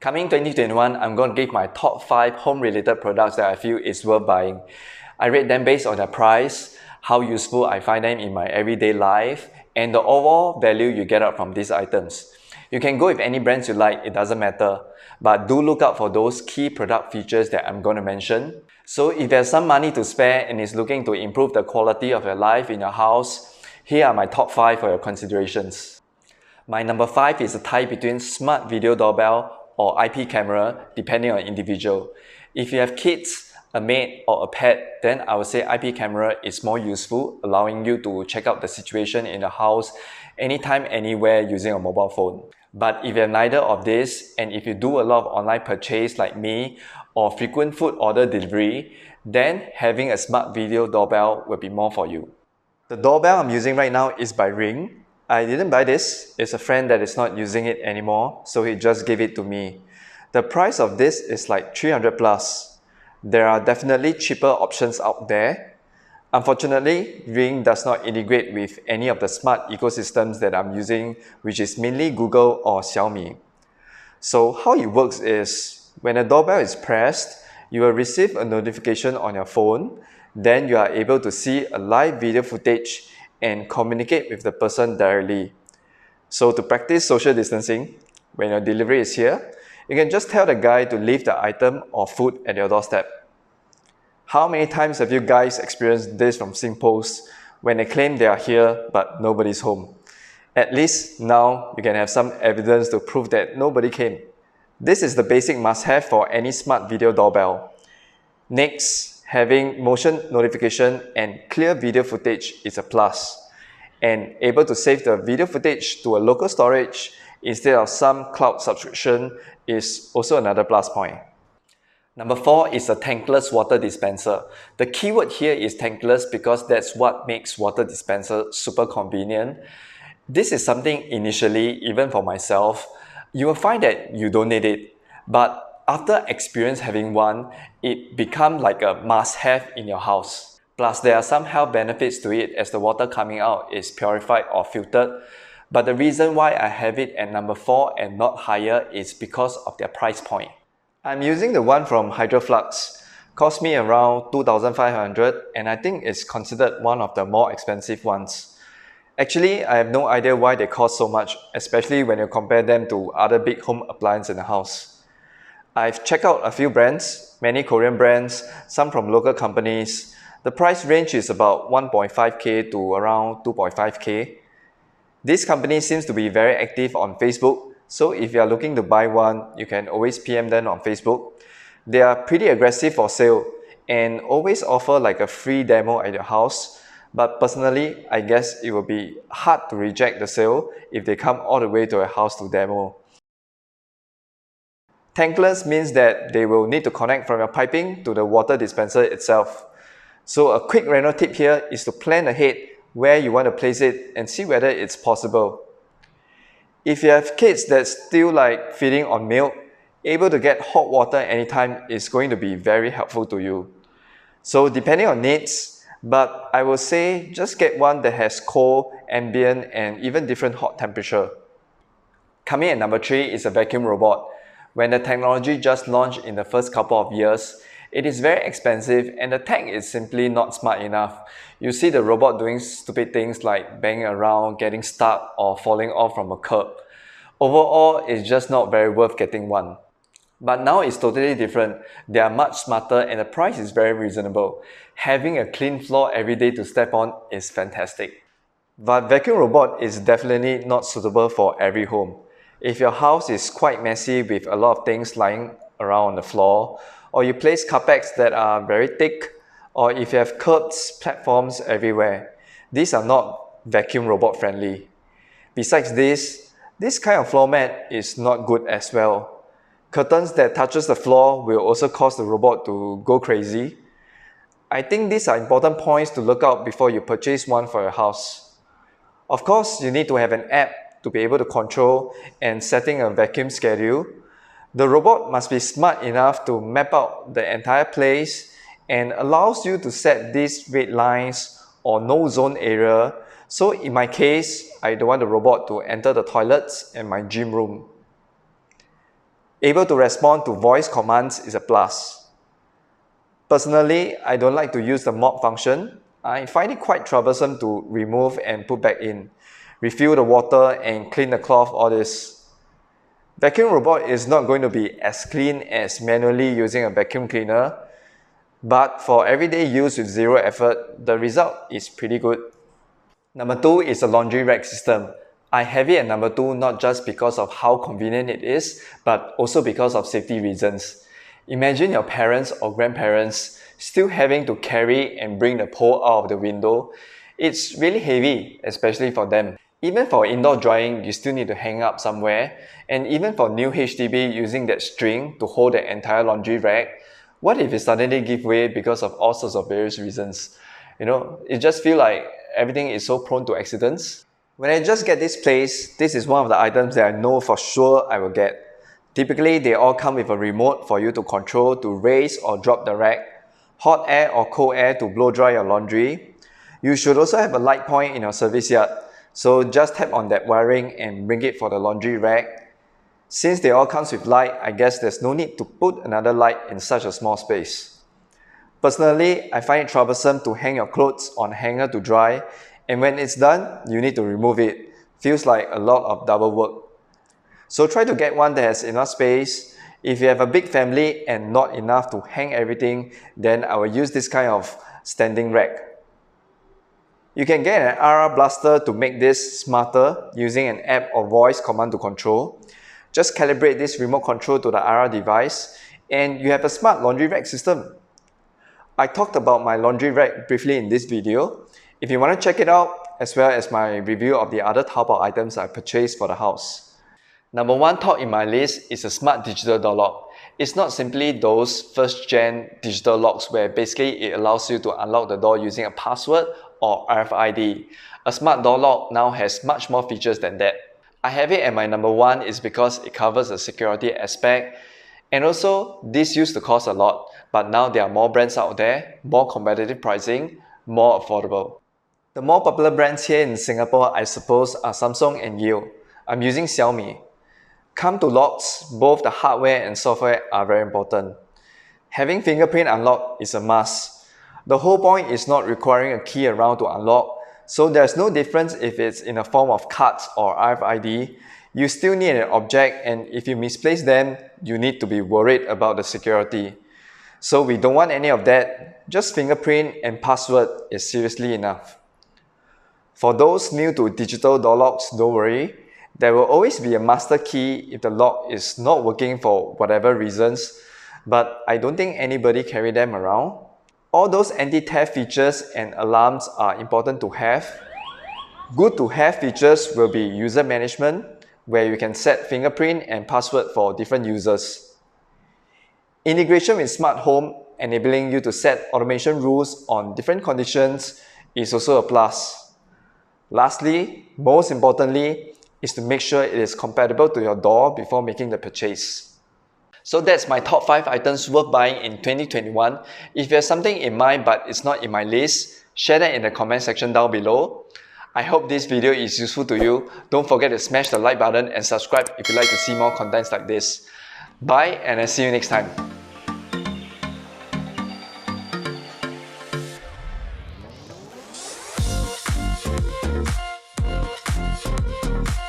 Coming 2021, I'm going to give my top 5 home-related products that I feel is worth buying. I rate them based on their price, how useful I find them in my everyday life, and the overall value you get out from these items. You can go with any brands you like, it doesn't matter. But do look out for those key product features that I'm going to mention. So if there's some money to spare and is looking to improve the quality of your life in your house, here are my top 5 for your considerations. My number 5 is a tie between smart video doorbell or IP camera, depending on individual. If you have kids, a maid or a pet, then I would say IP camera is more useful, allowing you to check out the situation in the house anytime, anywhere using a mobile phone. But if you have neither of this, and if you do a lot of online purchase like me or frequent food order delivery, then having a smart video doorbell will be more for you. The doorbell I'm using right now is by Ring. I didn't buy this, it's a friend that is not using it anymore, so he just gave it to me. The price of this is like 300 plus. There are definitely cheaper options out there. Unfortunately, Ring does not integrate with any of the smart ecosystems that I'm using, which is mainly Google or Xiaomi. So how it works is, when a doorbell is pressed, you will receive a notification on your phone. Then you are able to see a live video footage and communicate with the person directly. So to practice social distancing, when your delivery is here, you can just tell the guy to leave the item or food at your doorstep. How many times have you guys experienced this from SingPost when they claim they are here but nobody's home? At least now you can have some evidence to prove that nobody came. This is the basic must-have for any smart video doorbell. Next, having motion notification and clear video footage is a plus. And able to save the video footage to a local storage instead of some cloud subscription is also another plus point. Number 4 is a tankless water dispenser. The keyword here is tankless because that's what makes water dispenser super convenient. This is something initially, even for myself, you will find that you don't need it. But after experience having one, it becomes like a must-have in your house. Plus, there are some health benefits to it as the water coming out is purified or filtered. But the reason why I have it at number 4 and not higher is because of their price point. I'm using the one from Hydroflux. Cost me around 2,500 and I think it's considered one of the more expensive ones. Actually, I have no idea why they cost so much, especially when you compare them to other big home appliances in the house. I've checked out a few brands, many Korean brands, some from local companies. The price range is about 1.5k to around 2.5k. This company seems to be very active on Facebook, so if you are looking to buy one, you can always PM them on Facebook. They are pretty aggressive for sale and always offer like a free demo at your house. But personally, I guess it will be hard to reject the sale if they come all the way to your house to demo. Tankless means that they will need to connect from your piping to the water dispenser itself. So a quick reno tip here is to plan ahead where you want to place it and see whether it's possible. If you have kids that still like feeding on milk, able to get hot water anytime is going to be very helpful to you. So depending on needs, but I will say just get one that has cold, ambient and even different hot temperature. Coming at number 3 is a vacuum robot. When the technology just launched in the first couple of years, it is very expensive and the tech is simply not smart enough. You see the robot doing stupid things like banging around, getting stuck or falling off from a curb. Overall, it's just not very worth getting one. But now it's totally different. They are much smarter and the price is very reasonable. Having a clean floor every day to step on is fantastic. But vacuum robot is definitely not suitable for every home. If your house is quite messy with a lot of things lying around on the floor, or you place carpets that are very thick, or if you have curbs, platforms everywhere, these are not vacuum robot friendly. Besides this kind of floor mat is not good as well. Curtains that touches the floor will also cause the robot to go crazy. I think these are important points to look out before you purchase one for your house. Of course, you need to have an app to be able to control and setting a vacuum schedule. The robot must be smart enough to map out the entire place and allows you to set these red lines or no zone area. So in my case, I don't want the robot to enter the toilets and my gym room. able to respond to voice commands is a plus. Personally, I don't like to use the mop function. I find it quite troublesome to remove and put back in, refill the water and clean the cloth, all this. Vacuum robot is not going to be as clean as manually using a vacuum cleaner, but for everyday use with zero effort, the result is pretty good. Number 2 is a laundry rack system. I have it at number 2 not just because of how convenient it is, but also because of safety reasons. Imagine your parents or grandparents still having to carry and bring the pole out of the window. It's really heavy, especially for them. Even for indoor drying, you still need to hang up somewhere. And even for new HDB using that string to hold the entire laundry rack, what if it suddenly give way because of all sorts of various reasons? It just feels like everything is so prone to accidents. When I just get this place, this is one of the items that I know for sure I will get. Typically, they all come with a remote for you to control to raise or drop the rack, hot air or cold air to blow dry your laundry. You should also have a light point in your service yard, so just tap on that wiring and bring it for the laundry rack. Since they all comes with light, I guess there's no need to put another light in such a small space. Personally, I find it troublesome to hang your clothes on a hanger to dry, and when it's done, you need to remove it. Feels like a lot of double work. So try to get one that has enough space. If you have a big family and not enough to hang everything, then I will use this kind of standing rack. You can get an RR blaster to make this smarter using an app or voice command to control. Just calibrate this remote control to the RR device and you have a smart laundry rack system. I talked about my laundry rack briefly in this video. If you want to check it out, as well as my review of the other Taobao items I purchased for the house. Number 1 top in my list is a smart digital door lock. It's not simply those first-gen digital locks where basically it allows you to unlock the door using a password or RFID. A smart door lock now has much more features than that. I have it at my number 1 is because it covers the security aspect, and also this used to cost a lot, but now there are more brands out there, more competitive pricing, more affordable. The more popular brands here in Singapore, I suppose, are Samsung and Yale. I'm using Xiaomi. Come to locks, both the hardware and software are very important. Having fingerprint unlock is a must. The whole point is not requiring a key around to unlock, so there's no difference if it's in a form of cards or RFID. You still need an object, and if you misplace them, you need to be worried about the security. So we don't want any of that. Just fingerprint and password is seriously enough. For those new to digital door locks, don't worry. There will always be a master key if the lock is not working for whatever reasons, but I don't think anybody carry them around. All those anti-theft features and alarms are important to have. Good to have features will be user management, where you can set fingerprint and password for different users. Integration with smart home, enabling you to set automation rules on different conditions, is also a plus. Lastly, most importantly, is to make sure it is compatible to your door before making the purchase. So that's my top 5 items worth buying in 2021. If you have something in mind but it's not in my list, share that in the comment section down below. I hope this video is useful to you. Don't forget to smash the like button and subscribe if you'd like to see more contents like this. Bye, and I'll see you next time.